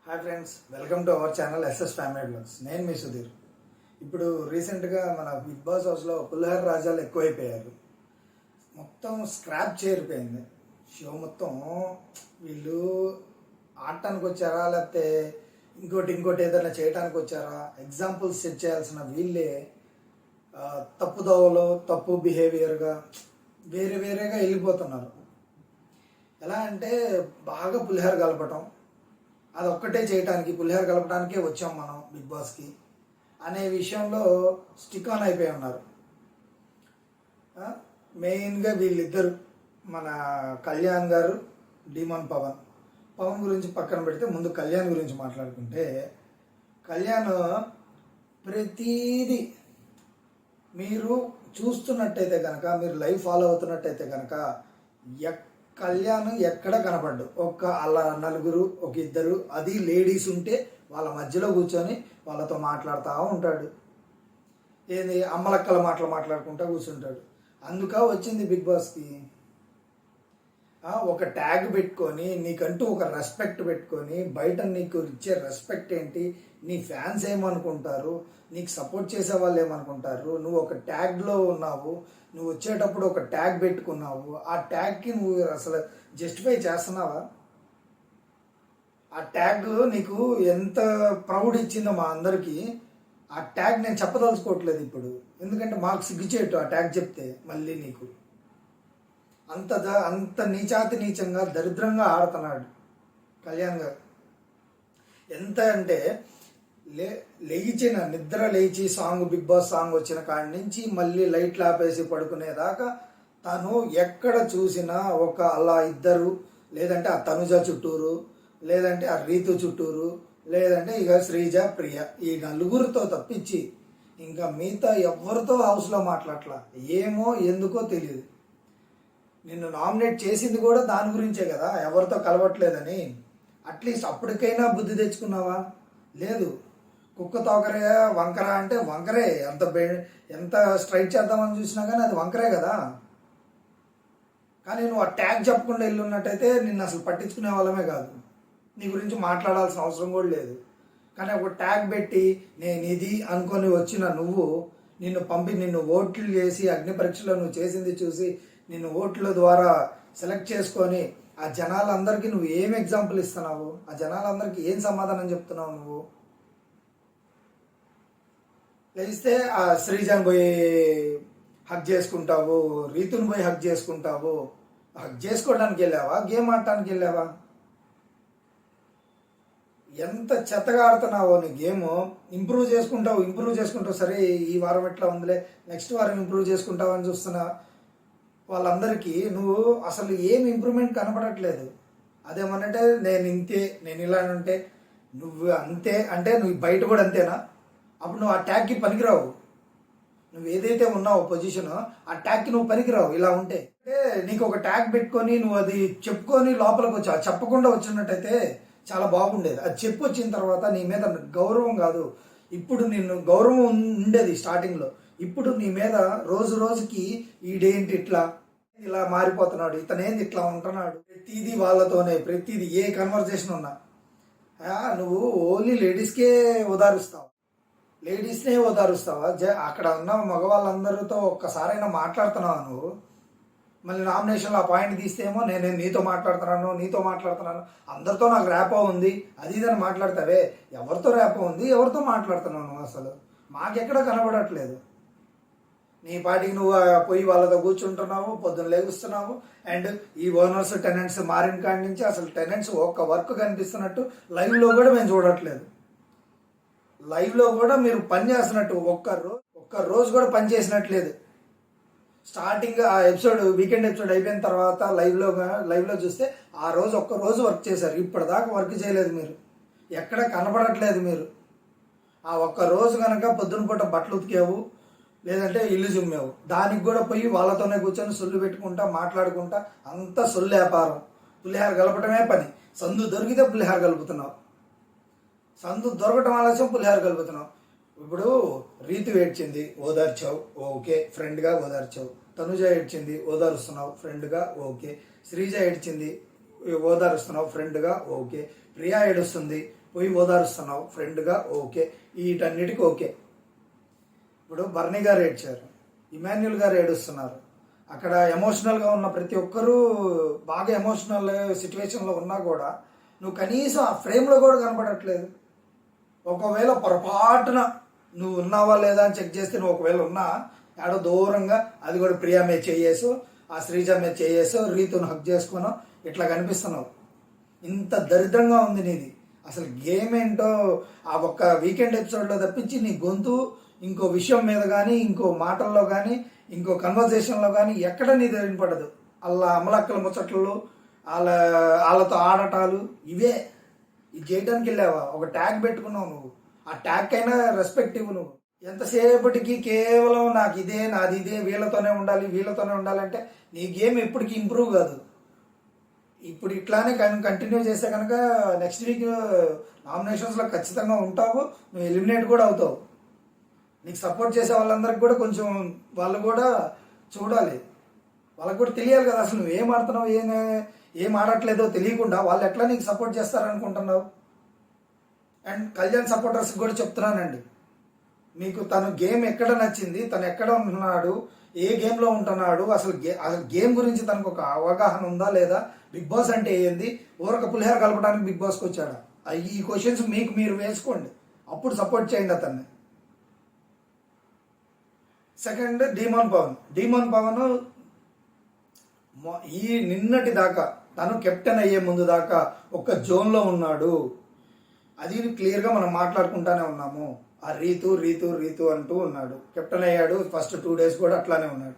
Hi friends, welcome to our channel SS family blogs. నేను మీ సుధీర్. ఇప్పుడు రీసెంట్గా మన బిగ్ బాస్ హౌస్లో పులిహోర రాజాలు ఎక్కువైపోయారు. మొత్తం స్క్రాప్ చేరిపోయింది షో మొత్తం. వీళ్ళు ఆడటానికి వచ్చారా లేకపోతే ఇంకోటి ఏదైనా చేయడానికి వచ్చారా? ఎగ్జాంపుల్స్ సెట్ చేయాల్సిన వీళ్ళే తప్పుదోవలో తప్పు బిహేవియర్గా వేరేగా వెళ్ళిపోతున్నారు. ఎలా అంటే బాగా పులిహోర కలపటం, అది ఒక్కటే చేయటానికి, పులిహోర కలపడానికే వచ్చాం మనం బిగ్ బాస్కి అనే విషయంలో స్టిక్ ఆన్ అయిపోయి ఉన్నారు. మెయిన్గా వీళ్ళిద్దరు, మన కళ్యాణ్ గారు, డీమన్ పవన్ గురించి పక్కన పెడితే ముందు కళ్యాణ్ గురించి మాట్లాడుకుంటే, కళ్యాణ్ ప్రతీది మీరు చూస్తున్నట్టయితే కనుక, మీరు లైవ్ ఫాలో అవుతున్నట్టయితే కనుక కళ్యాణ్ ఎక్కడ కనపడ్డు. అలా నలుగురు, ఇద్దరు, అది లేడీస్ ఉంటే వాళ్ళ మధ్యలో కూర్చొని వాళ్ళతో మాట్లాడుతూ ఉంటాడు. ఏది అమ్మలక్కల మాట్లాడుకుంటూ కూర్చుంటాడు. అందుక వచ్చింది బిగ్ బాస్కి. ఒక ట్యాగ్ పెట్టుకొని, నీకంటూ ఒక రెస్పెక్ట్ పెట్టుకొని, బయట నీకు ఇచ్చే రెస్పెక్ట్ ఏంటి, నీ ఫ్యాన్స్ ఏమనుకుంటారు, నీకు సపోర్ట్ చేసే వాళ్ళు ఏమనుకుంటారు, నువ్వు ఒక ట్యాగ్లో ఉన్నావు, నువ్వు వచ్చేటప్పుడు ఒక ట్యాగ్ పెట్టుకున్నావు, ఆ ట్యాగ్కి నువ్వు అసలు జస్టిఫై చేస్తున్నావా? ఆ ట్యాగ్ నీకు ఎంత ప్రౌడ్ ఇచ్చిందో మా అందరికీ. ఆ ట్యాగ్ నేను చెప్పదలుచుకోవట్లేదు ఇప్పుడు, ఎందుకంటే మాకు సిగ్గుచేటు ఆ ట్యాగ్ చెప్తే. మళ్ళీ నీకు అంత నీచంగా దరిద్రంగా ఆడుతున్నాడు కళ్యాణ్ గారు. ఎంత అంటే నిద్ర లేచి బిగ్ బాస్ సాంగ్ వచ్చిన కాడి నుంచి మళ్ళీ లైట్లు ఆపేసి పడుకునేదాకా తను ఎక్కడ చూసినా అలా ఇద్దరు, లేదంటే ఆ తనుజ చుట్టూరు, లేదంటే ఆ రీతు చుట్టూరు, లేదంటే ఇక శ్రీజ, ప్రియ, ఈ నలుగురితో తప్పించి ఇంకా మిగతా ఎవరితో హౌస్లో మాట్లాడలా. ఏమో ఎందుకో తెలియదు. నిన్ను నామినేట్ చేసింది కూడా దాని గురించే కదా, ఎవరితో కలవట్లేదని. అట్లీస్ట్ అప్పటికైనా బుద్ధి తెచ్చుకున్నావా? లేదు. కుక్క తోకరే వంకర అంటే వంకరే. ఎంత స్ట్రైట్ చేద్దామని చూసినా కానీ అది వంకరే కదా. కానీ నువ్వు ఆ ట్యాగ్ చెప్పకుండా వెళ్ళున్నట్టయితే నిన్ను అసలు పట్టించుకునే వాళ్ళమే కాదు, నీ గురించి మాట్లాడాల్సిన అవసరం కూడా లేదు. కానీ ఒక ట్యాగ్ పెట్టి నేను ఇది అనుకొని వచ్చిన నువ్వు, నిన్ను ఓట్లు చేసి అగ్ని పరీక్షలో నువ్వు చేసింది చూసి నిన్ను ఓట్ల ద్వారా సెలెక్ట్ చేసుకొని ఆ జనాలందరికీ నువ్వు ఏం ఎగ్జాంపుల్ ఇస్తున్నావు? ఆ జనాలందరికీ ఏం సమాధానం చెప్తున్నావు? నువ్వు లేస్తే ఆ శ్రీజాన్ పోయి హక్ చేసుకుంటావు, రీతుని పోయి హక్ చేసుకుంటావు. హక్ చేసుకోవడానికి వెళ్ళావా, గేమ్ ఆడటానికి వెళ్ళావా? ఎంత చెత్తగా ఆడుతున్నావో నీ గేమ్. ఇంప్రూవ్ చేసుకుంటావు. సరే, ఈ వారం ఎట్లా ఉందిలే, నెక్స్ట్ వారం ఇంప్రూవ్ చేసుకుంటావు అని చూస్తున్నా వాళ్ళందరికీ నువ్వు అసలు ఏం ఇంప్రూవ్మెంట్ కనపడట్లేదు. అదేమనంటే నేను ఇంతే, నేను ఇలా అంటే నువ్వు అంతే అంటే నువ్వు బయట కూడా అంతేనా? అప్పుడు నువ్వు ఆ ట్యాగ్కి పనికిరావు. నువ్వు ఏదైతే ఉన్నావో పొజిషన్, ఆ ట్యాగ్కి నువ్వు పనికిరావు ఇలా ఉంటే. నీకు ఒక ట్యాగ్ పెట్టుకొని నువ్వు అది చెప్పుకొని లోపలికి వచ్చావు. చెప్పకుండా వచ్చినట్టయితే చాలా బాగుండేది. అది చెప్పి వచ్చిన తర్వాత నీ మీద గౌరవం కాదు, ఇప్పుడు నిన్ను గౌరవం ఉండేది స్టార్టింగ్లో. ఇప్పుడు నీ మీద రోజు రోజుకి ఈడేంటి ఇలా మారిపోతున్నాడు, ఇతనేంది ఇట్లా ఉంటున్నాడు, ప్రతిదీ వాళ్ళతోనే, ప్రతిదీ ఏ కన్వర్జేషన్ ఉన్నా నువ్వు ఓన్లీ లేడీస్నే ఓదారుస్తావా? అక్కడ ఉన్న మగవాళ్ళందరితో ఒక్కసారైనా మాట్లాడుతున్నావా నువ్వు? మళ్ళీ నామినేషన్లో ఆ పాయింట్ తీస్తేమో నేను నీతో మాట్లాడుతున్నాను, అందరితో నాకు ర్యాపో ఉంది, అది ఇదని మాట్లాడతావే. ఎవరితో ర్యాపో ఉంది, ఎవరితో మాట్లాడుతున్నావు నువ్వు? అసలు మాకెక్కడ కనబడట్లేదు. నీ పాటికి నువ్వు పోయి వాళ్ళతో కూర్చుంటున్నావు, పొద్దున్న లేగుస్తున్నావు. అండ్ ఈ ఓనర్స్ టెనెంట్స్ మారిన కాడి నుంచి అసలు టెనెంట్స్ ఒక్క వర్క్ కనిపిస్తున్నట్టు లైవ్లో కూడా మేము చూడట్లేదు. లైవ్లో కూడా మీరు పని చేస్తున్నట్టు ఒక్క రోజు కూడా పని చేసినట్లేదు. స్టార్టింగ్ ఆ వీకెండ్ ఎపిసోడ్ అయిపోయిన తర్వాత లైవ్లో చూస్తే ఆ రోజు ఒక్క రోజు వర్క్ చేశారు. ఇప్పటిదాకా వర్క్ చేయలేదు మీరు, ఎక్కడ కనపడట్లేదు మీరు. ఆ ఒక్క రోజు కనుక పొద్దున పూట బట్టలు ఉతికావు, లేదంటే ఇల్లు చుమ్మావు, దానికి కూడా పోయి వాళ్ళతోనే కూర్చొని సొల్లు పెట్టుకుంటా మాట్లాడుకుంటా అంతా సొల్లు వ్యాపారం. పులిహార కలపటమే పని. సందు దొరికితే పులిహార కలుపుతున్నావు, సందు దొరకటం ఆలస్యం పులిహార కలుపుతున్నావు. ఇప్పుడు రీతు ఏడ్చింది, ఓదార్చావు, ఓకే, ఫ్రెండ్గా ఓదార్చావు. తనుజ ఏడ్చింది, ఓదారుస్తున్నావు, ఫ్రెండ్గా ఓకే. శ్రీజ ఏడ్చింది, ఓదారుస్తున్నావు, ఫ్రెండ్గా ఓకే. ప్రియా ఏడుస్తుంది, పోయి ఓదారుస్తున్నావు ఫ్రెండ్గా, ఓకే, వీటన్నిటికీ ఓకే. ఇప్పుడు బర్నీ గారు ఏడ్చారు, ఇమాన్యుల్ గారు ఏడుస్తున్నారు. అక్కడ ఎమోషనల్గా ఉన్న ప్రతి ఒక్కరూ బాగా ఎమోషనల్ సిచ్యువేషన్లో ఉన్నా కూడా నువ్వు కనీసం ఆ ఫ్రేమ్లో కూడా కనపడట్లేదు. ఒకవేళ పొరపాటున నువ్వు ఉన్నావా లేదా అని చెక్ చేస్తే నువ్వు ఒకవేళ ఉన్నా ఆడో దూరంగా, అది కూడా ప్రియా మీద చేయేసు, ఆ శ్రీజ మీద చేయేసు, రీతును హక్ చేసుకున్నావు, ఇట్లా కనిపిస్తున్నావు. ఇంత దరిద్రంగా ఉంది నీది. అసలు గేమ్ ఏంటో ఆ ఒక్క వీకెండ్ ఎపిసోడ్లో తప్పించి నీ గొంతు ఇంకో విషయం మీద కానీ, ఇంకో మాటల్లో కానీ, ఇంకో కన్వర్జేషన్లో కానీ ఎక్కడ నీ వినపడదు. అలా అమలక్కల ముచ్చట్లు, వాళ్ళతో ఆడటాలు, ఇవే. ఇది చేయడానికి వెళ్ళావా? ఒక ట్యాగ్ పెట్టుకున్నావు నువ్వు, ఆ ట్యాగ్ అయినా రెస్పెక్ట్ ఇవ్వు. నువ్వు ఎంతసేపటికి కేవలం నాకు ఇదే, నాది ఇదే, వీళ్ళతోనే ఉండాలి, వీళ్ళతోనే ఉండాలంటే నీ గేమ్ ఎప్పటికీ ఇంప్రూవ్ కాదు. ఇప్పుడు ఇట్లానే కంటిన్యూ చేస్తే కనుక నెక్స్ట్ వీక్ నామినేషన్స్లో ఖచ్చితంగా ఉంటావు, నువ్వు ఎలిమినేట్ కూడా అవుతావు. నీకు సపోర్ట్ చేసే వాళ్ళందరికీ కూడా కొంచెం వాళ్ళు కూడా చూడాలి, వాళ్ళకి కూడా తెలియాలి కదా అసలు నువ్వు ఏం ఆడుతున్నావు, ఏం ఆడట్లేదో తెలియకుండా వాళ్ళు ఎట్లా నీకు సపోర్ట్ చేస్తారనుకుంటున్నావు. అండ్ కళ్యాణ్ సపోర్టర్స్కి కూడా చెప్తున్నానండి, మీకు తను గేమ్ ఎక్కడ నచ్చింది, తను ఎక్కడ ఉంటున్నాడు, ఏ గేమ్లో ఉంటున్నాడు, అసలు గేమ్ గురించి తనకు ఒక అవగాహన ఉందా లేదా, బిగ్ బాస్ అంటే ఏంది, ఊరక పులిహోర కలపడానికి బిగ్ బాస్కి వచ్చాడా, ఈ క్వశ్చన్స్ మీకు మీరు వేసుకోండి, అప్పుడు సపోర్ట్ చేయండి అతన్ని. సెకండ్ డీమోన్ పవన్ ఈ నిన్నటి దాకా తను కెప్టెన్ అయ్యే ముందు దాకా ఒక జోన్లో ఉన్నాడు. అది క్లియర్గా మనం మాట్లాడుకుంటానే ఉన్నాము. ఆ రీతు రీతు రీతు అంటూ ఉన్నాడు. కెప్టెన్ అయ్యాడు, ఫస్ట్ 2 days కూడా అట్లానే ఉన్నాడు.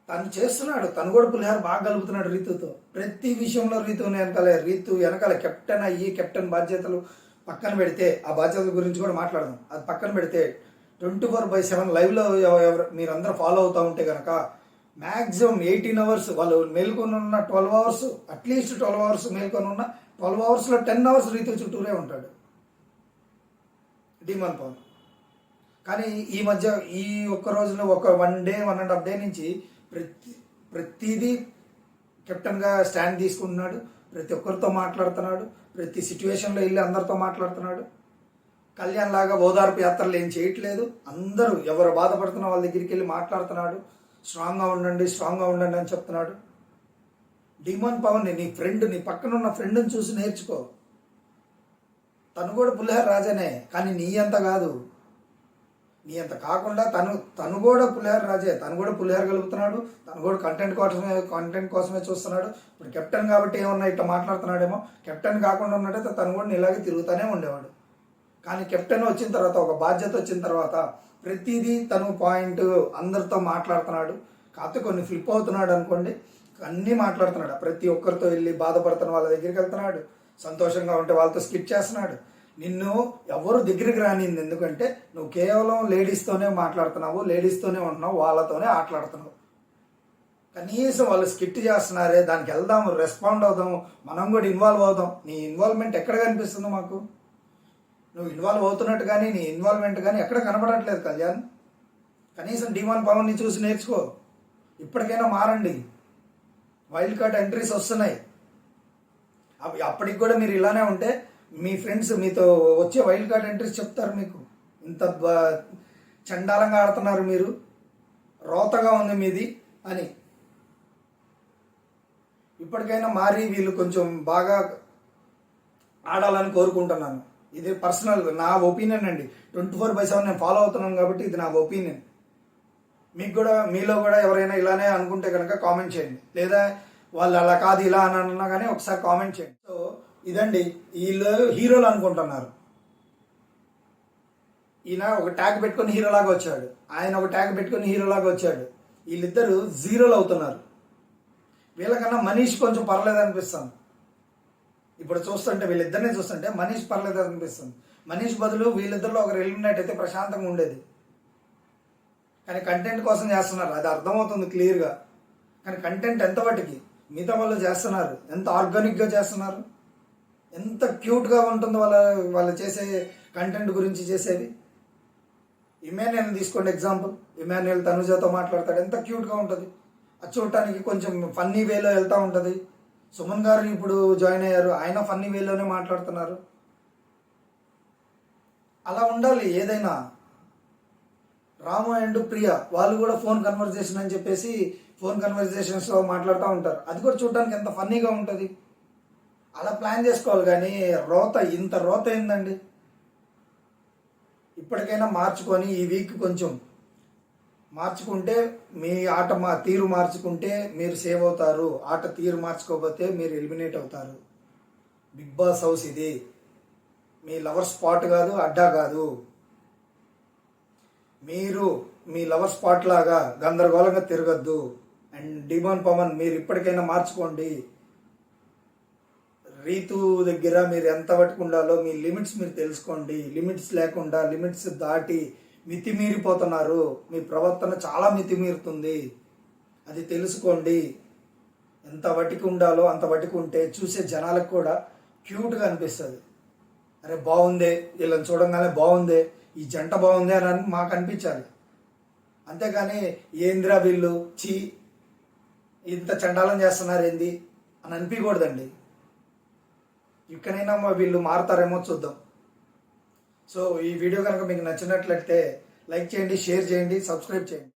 తను చేస్తున్నాడు, తను కూడా పులిహార బాగా కలుపుతున్నాడు రీతుతో. ప్రతి విషయంలో రీతు వెనకాల కెప్టెన్ అయ్యి, కెప్టెన్ బాధ్యతలు పక్కన పెడితే, ఆ బాధ్యతల గురించి కూడా మాట్లాడదాం, అది పక్కన పెడితే 24/7 లైవ్లో మీరందరూ ఫాలో అవుతూ ఉంటే కనుక మ్యాక్సిమం 18 hours వాళ్ళు మేల్కొని ఉన్న 12 hours, అట్లీస్ట్ 12 hours మేల్కొని ఉన్న 12 hours 10 hours రీతు చుట్టూరే ఉంటాడు డీమన్ పవన్. కానీ ఈ మధ్య ఈ ఒక్క రోజులో ఒక 1 day 1.5 day నుంచి ప్రతిదీ కెప్టెన్గా స్టాండ్ తీసుకుంటున్నాడు, ప్రతి ఒక్కరితో మాట్లాడుతున్నాడు, ప్రతి సిచ్యువేషన్లో వెళ్ళి అందరితో మాట్లాడుతున్నాడు. కళ్యాణ్ లాగా ఓదార్పు యాత్రలు ఏం చేయట్లేదు, అందరూ ఎవరు బాధపడుతున్న వాళ్ళ దగ్గరికి వెళ్ళి మాట్లాడుతున్నాడు, స్ట్రాంగ్గా ఉండండి అని చెప్తున్నాడు. డీమన్ పవన్ నీ ఫ్రెండ్, నీ పక్కన ఉన్న ఫ్రెండ్ని చూసి నేర్చుకో. తను కూడా పులిహార రాజానే, కానీ నీ అంత కాదు. నీ అంత కాకుండా తను కూడా పులిహార రాజే, తను కూడా పులిహార కలుపుతున్నాడు, తను కూడా కంటెంట్ కోసమే చూస్తున్నాడు. ఇప్పుడు కెప్టెన్ కాబట్టి ఏమన్నా ఇట్లా మాట్లాడుతున్నాడేమో, కెప్టెన్ కాకుండా ఉన్నట్టయితే తను కూడా ఇలాగే తిరుగుతూనే ఉండేవాడు. కానీ కెప్టెన్ వచ్చిన తర్వాత, ఒక బాధ్యత వచ్చిన తర్వాత ప్రతిదీ తను పాయింట్ అందరితో మాట్లాడుతున్నాడు. కాకపోతే కొన్ని ఫ్లిప్ అవుతున్నాడు అనుకోండి, అన్నీ మాట్లాడుతున్నాడు. ప్రతి ఒక్కరితో వెళ్ళి బాధపడుతున్న వాళ్ళ దగ్గరికి వెళ్తున్నాడు, సంతోషంగా ఉంటే వాళ్ళతో స్కిప్ చేస్తున్నాడు. నిన్ను ఎవరు దగ్గరికి రానింది, ఎందుకంటే నువ్వు కేవలం లేడీస్తోనే మాట్లాడుతున్నావు, లేడీస్తోనే ఉంటున్నావు, వాళ్ళతోనే ఆటలాడుతున్నావు. కనీసం వాళ్ళు స్కిట్ చేస్తున్నారే, దానికి వెళ్దాము, రెస్పాండ్ అవుదాము, మనం కూడా ఇన్వాల్వ్ అవుదాం. నీ ఇన్వాల్వ్మెంట్ ఎక్కడ కనిపిస్తుందో మాకు? నువ్వు ఇన్వాల్వ్ అవుతున్నట్టు కానీ నీ ఇన్వాల్వ్మెంట్ కానీ ఎక్కడ కనపడట్లేదు కళ్యాణ్. కనీసం డీమన్ పవన్ని చూసి నేర్చుకో, ఇప్పటికైనా మారండి. వైల్డ్ కార్డ్ ఎంట్రీస్ వస్తున్నాయి, అప్పటికి కూడా మీరు ఇలానే ఉంటే మీ ఫ్రెండ్స్ మీతో వచ్చే వైల్డ్ కార్డ్ ఎంట్రీస్ చెప్తారు మీకు, ఇంత చండాలంగా ఆడుతున్నారు మీరు, రోతగా ఉంది మీది అని. ఇప్పటికైనా మారి వీళ్ళు కొంచెం బాగా ఆడాలని కోరుకుంటున్నాను. ఇది పర్సనల్ నా ఒపీనియన్ అండి. 24/7 నేను ఫాలో అవుతున్నాను కాబట్టి ఇది నా ఒపీనియన్. మీకు కూడా, మీలో కూడా ఎవరైనా ఇలానే అనుకుంటే కనుక కామెంట్ చేయండి, లేదా వాళ్ళు అలా కాదు ఇలా అని అన్నా కానీ ఒకసారి కామెంట్ చేయండి. సో ఇదండి, వీళ్ళు హీరోలు అనుకుంటున్నారు. ఈయన ఒక ట్యాగ్ పెట్టుకొని హీరోలాగా వచ్చాడు, ఆయన ఒక ట్యాగ్ పెట్టుకొని హీరోలాగా వచ్చాడు. వీళ్ళిద్దరూ జీరోలు అవుతున్నారు. వీళ్ళకన్నా మనీష్ కొంచెం పర్లేదు అనిపిస్తుంది. ఇప్పుడు చూస్తుంటే వీళ్ళిద్దరిని చూస్తుంటే మనీష్ పర్లేదు అనిపిస్తుంది. మనీష్ బదులు వీళ్ళిద్దరిలో ఒకరు ఎలిమినేట్ అయితే ప్రశాంతంగా ఉండేది. కానీ కంటెంట్ కోసం చేస్తున్నారు, అది అర్థమవుతుంది క్లియర్గా. కానీ కంటెంట్ ఎంతవాటికి మిగతా వాళ్ళు చేస్తున్నారు, ఎంత ఆర్గానిక్గా చేస్తున్నారు, ఎంత క్యూట్గా ఉంటుందో వాళ్ళు చేసే కంటెంట్ గురించి చేసేది. ఇమాన్యుయల్ తీసుకోండి ఎగ్జాంపుల్. ఇమాన్యుయల్ తనుజతో మాట్లాడతాడు, ఎంత క్యూట్గా ఉంటుంది. అది చూడటానికి కొంచెం ఫన్నీ వేలో వెళ్తూ ఉంటుంది. సుమన్ గారు ఇప్పుడు జాయిన్ అయ్యారు, ఆయన ఫన్నీ వేలోనే మాట్లాడుతున్నారు. అలా ఉండాలి ఏదైనా. రాము అండ్ ప్రియ వాళ్ళు కూడా ఫోన్ కన్వర్జేషన్ అని చెప్పేసి ఫోన్ కన్వర్జేషన్స్లో మాట్లాడుతూ ఉంటారు. అది కూడా చూడడానికి ఎంత ఫన్నీగా ఉంటుంది. అలా ప్లాన్ చేసుకోవాలి కానీ ఇంత రోత ఏందండి. ఇప్పటికైనా మార్చుకొని ఈ వీక్ కొంచెం మార్చుకుంటే మీ ఆట తీరు మార్చుకుంటే మీరు సేవ్ అవుతారు. ఆట తీరు మార్చుకోకపోతే మీరు ఎలిమినేట్ అవుతారు. బిగ్ బాస్ హౌస్ ఇది మీ లవర్ స్పాట్ కాదు, అడ్డా కాదు. మీరు మీ లవర్ స్పాట్ లాగా గందరగోళంగా తిరగద్దు. అండ్ డిమాన్ పవన్ మీరు ఇప్పటికైనా మార్చుకోండి. రీతు దగ్గర మీరు ఎంత పట్టుకు ఉండాలో మీ లిమిట్స్ మీరు తెలుసుకోండి. లిమిట్స్ లేకుండా లిమిట్స్ దాటి మితిమీరిపోతున్నారు. మీ ప్రవర్తన చాలా మితిమీరుతుంది. అది తెలుసుకోండి. ఎంత వటికి ఉండాలో అంత వటికి ఉంటే చూసే జనాలకు కూడా క్యూట్గా అనిపిస్తుంది. అరే బాగుందే, వీళ్ళని చూడంగానే బాగుందే, ఈ జంట బాగుంది అని మాకు అనిపించాలి. అంతేగాని ఏంద్రా వీళ్ళు చీ ఇంత చండాలం చేస్తున్నారు ఏంది అని అనిపించకూడదండి. ఇక్కడైనా వీళ్ళు మారుతారేమో చూద్దాం. సో ఈ వీడియో కనుక మీకు నచ్చినట్లయితే లైక్ చేయండి, షేర్ చేయండి, సబ్స్క్రైబ్ చేయండి.